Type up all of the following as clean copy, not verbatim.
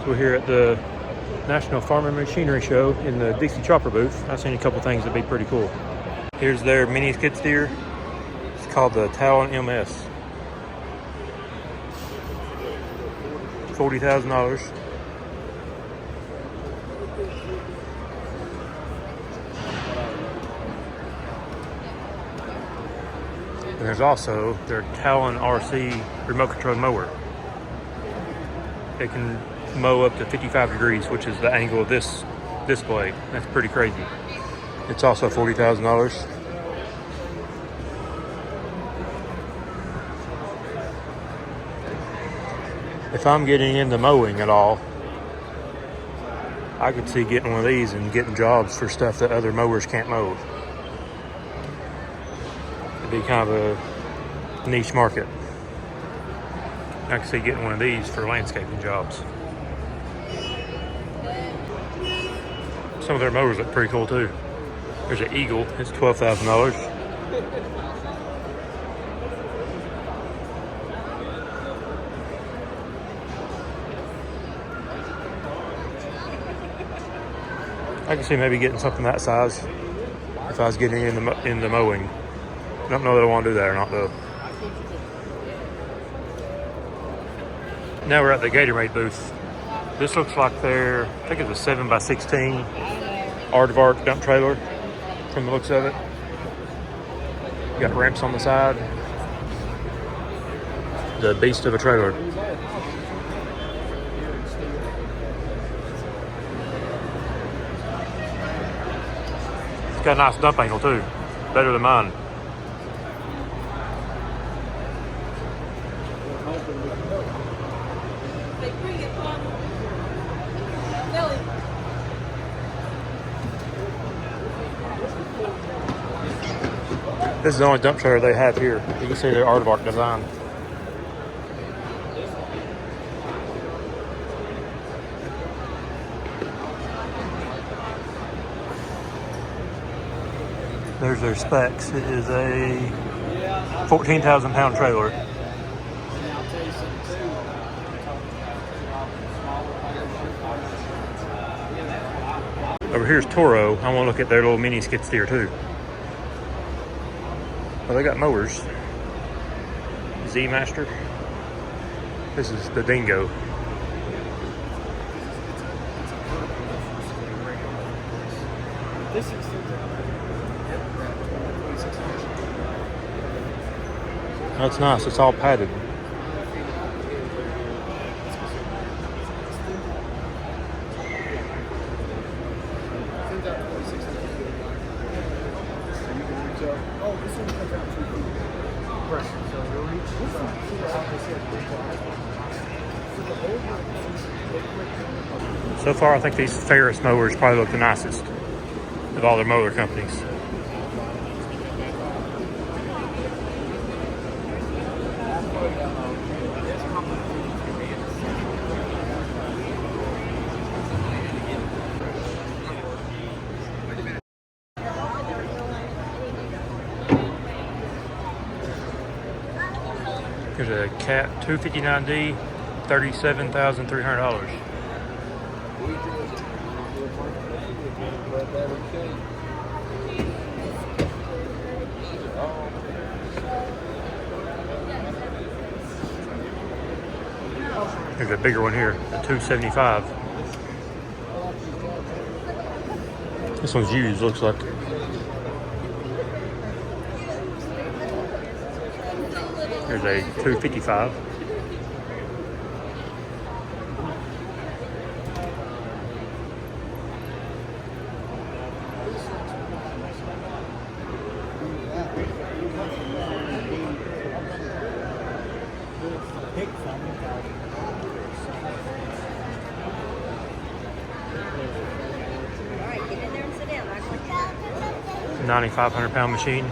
We're here at the National Farm and Machinery Show in the Dixie Chopper booth. I've seen a couple things that'd be pretty cool. Here's their mini skid steer. It's called the Talon MS. $40,000. And there's also their Talon RC remote control mower. It can mow up to 55 degrees, which is the angle of this display. That's pretty crazy. It's also $40,000. If I'm getting into mowing at all, I could see getting one of these and getting jobs for stuff that other mowers can't mow. It'd be kind of a niche market. I could see getting one of these for landscaping jobs. Some of their mowers look pretty cool too. There's an Eagle, it's $12,000. I can see maybe getting something that size if I was getting into mowing. I don't know that I want to do that or not though. Now we're at the Gatorade booth. This looks like their, I think it's a 7x16 aardvark dump trailer from the looks of it. Got ramps on the side. The beast of a trailer. It's got a nice dump angle too. Better than mine. This is the only dump trailer they have here. You can see their aardvark design. There's their specs. It is a 14,000 pound trailer. Over here's Toro. I want to look at their little mini skid steer too. Well, they got mowers. Z-Master. This is the Dingo. That's nice. It's all padded. So far, I think these Ferris mowers probably look the nicest of all their mower companies. Here's a Cat 259D, $37,300. Here's a bigger one here, a 275. This one's used, looks like. Here's a 255. Get in there and sit down. 9,500-pound machine.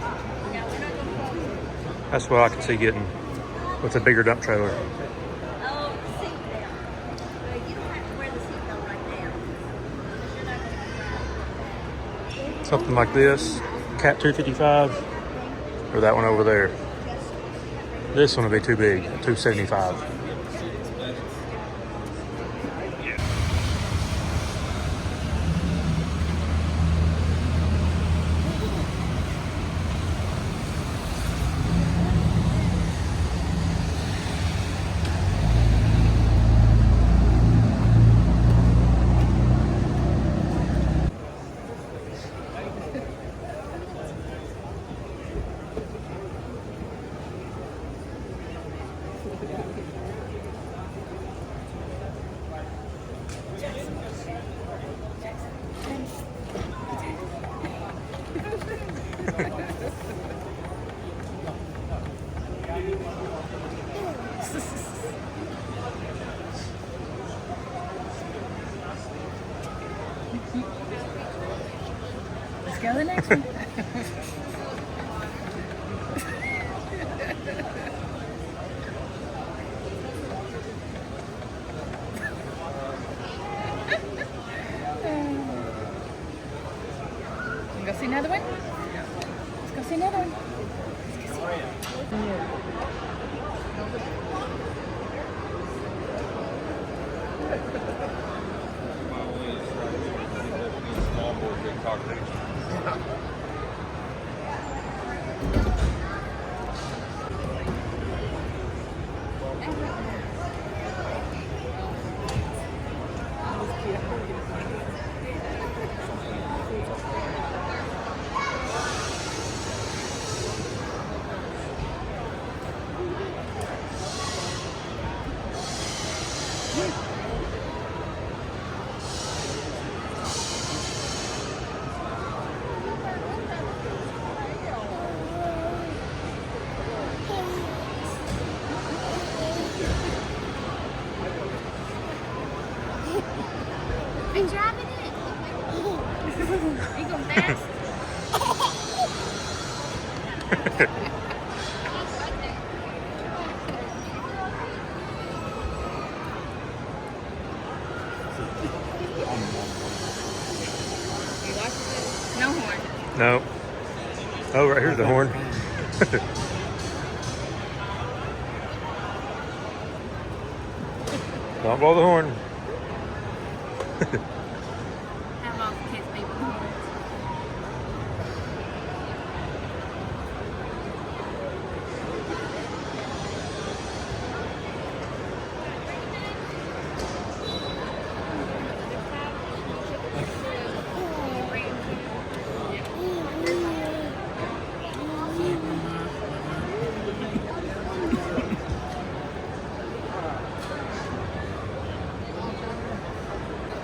That's what I can see getting with a bigger dump trailer. Oh, seatbelt. You don't have to wear the seatbelt right now. Something like this, Cat 255, or that one over there. This one will be too big, a 275. Let's go to the next one. Go see another one? Let's go see another one. Let's go Are you driving it? Are you going fast? No horn. No. Oh, right here's the horn. Don't blow the horn. Have all the kids leave with horns.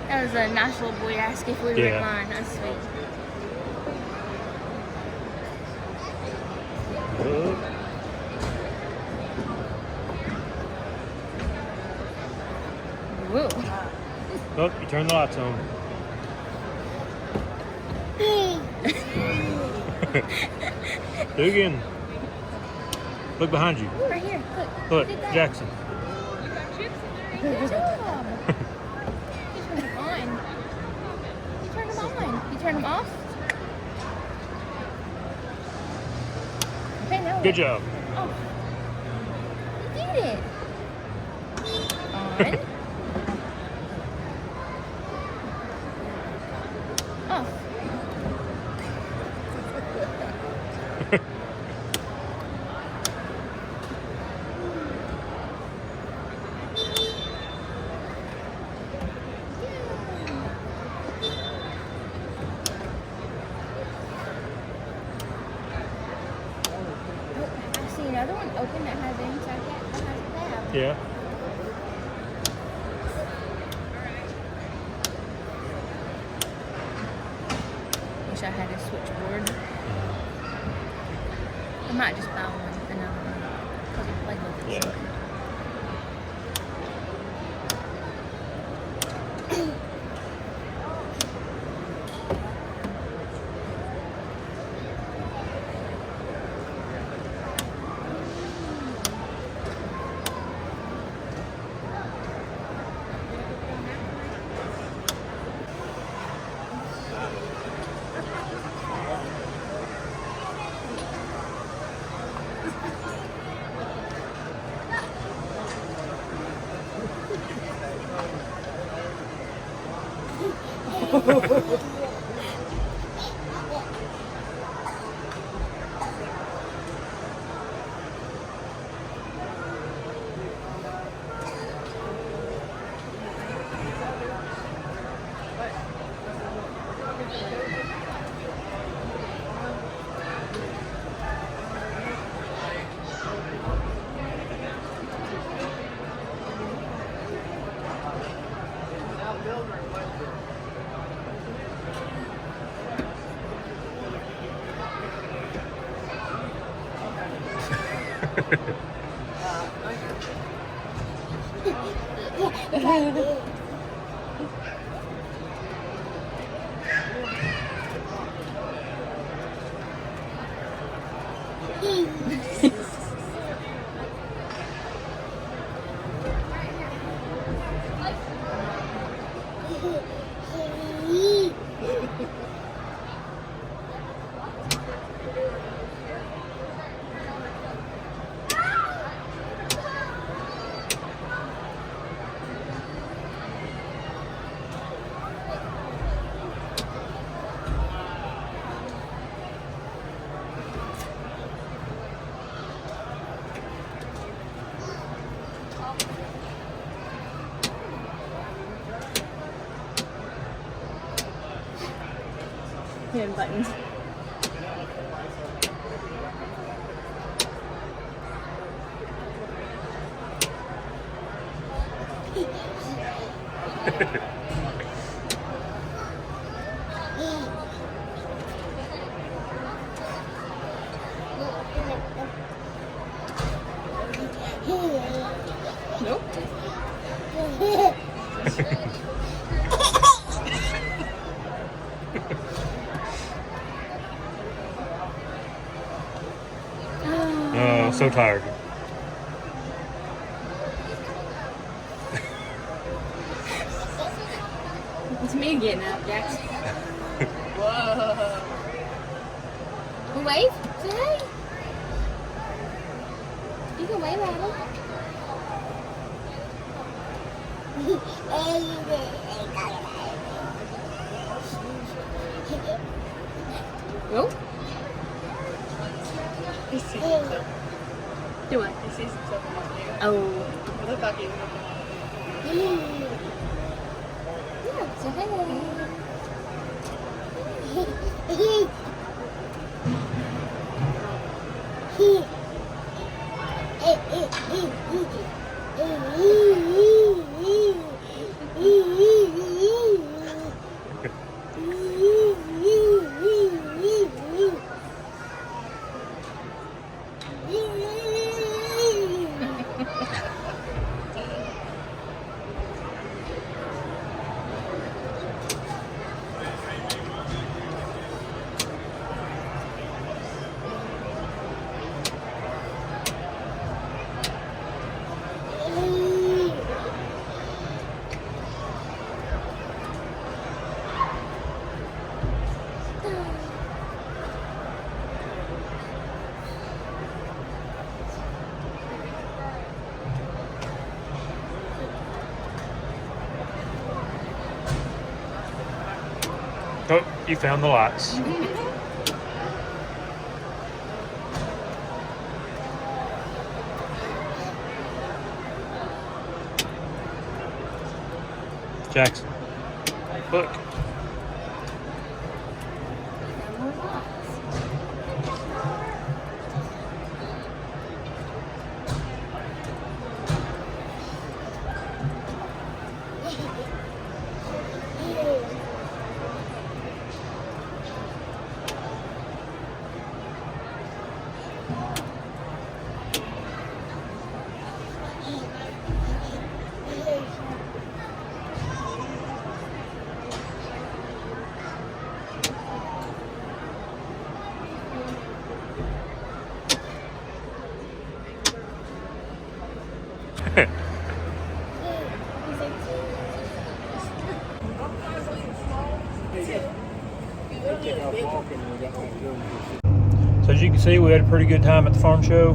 That was a nice little boy ask if we were in line. That's sweet. Whoa. Oh, you turn the lights on. Do it again. Look behind you. Right here. Look, Jackson. Good job. You turned them on. You turned them on. You turned them off? Okay, now Good job. Oh. You it. On. Off. I see another one open that has inside that has a tab. Yeah. Wish I had a switchboard. I might just buy one, another one, because we played with it. Yeah. Here, buttons. Nope. Oh, so tired. It's me getting up, Jax. Whoa. Wave? Say hey. You can wave at him. Oh. Do what? He sees himself in this mirror. Oh. It looked like he was Yeah, say You found the lights. Jackson, look. So as you can see, we had a pretty good time at the farm show.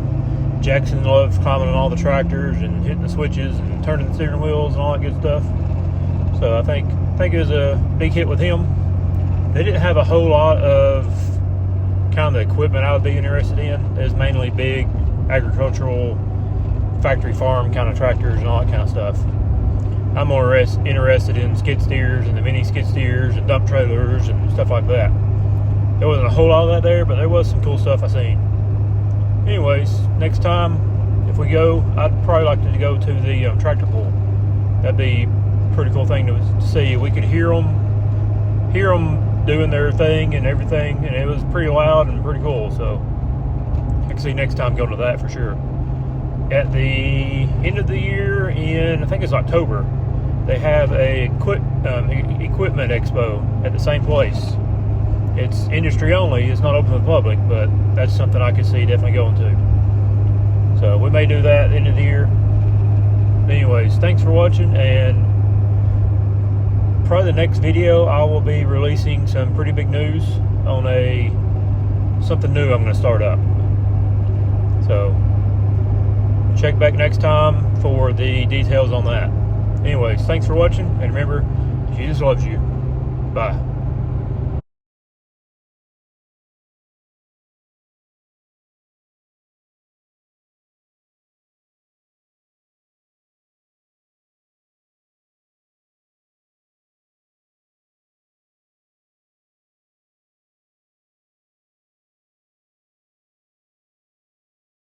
Jackson loves climbing on all the tractors and hitting the switches and turning the steering wheels and all that good stuff. So I think it was a big hit with him. They didn't have a whole lot of kind of the equipment I would be interested in. It was mainly big agricultural factory farm kind of tractors and all that kind of stuff. I'm more interested in skid steers and the mini skid steers and dump trailers and stuff like that. There wasn't a whole lot of that there, but there was some cool stuff I seen. Anyways, next time if we go, I'd probably like to go to the tractor pull. That'd be a pretty cool thing to see. We could hear them doing their thing and everything, and it was pretty loud and pretty cool. So I can see next time going to that for sure. At the end of the year, in I think it's October, they have a equipment expo at the same place. It's industry only, it's not open to the public, but that's something I could see definitely going to. So we may do that at the end of the year. Anyways, thanks for watching, and probably the next video I will be releasing some pretty big news on something new I'm going to start up. So check back next time for the details on that. Anyways, thanks for watching, and remember, Jesus loves you. Bye.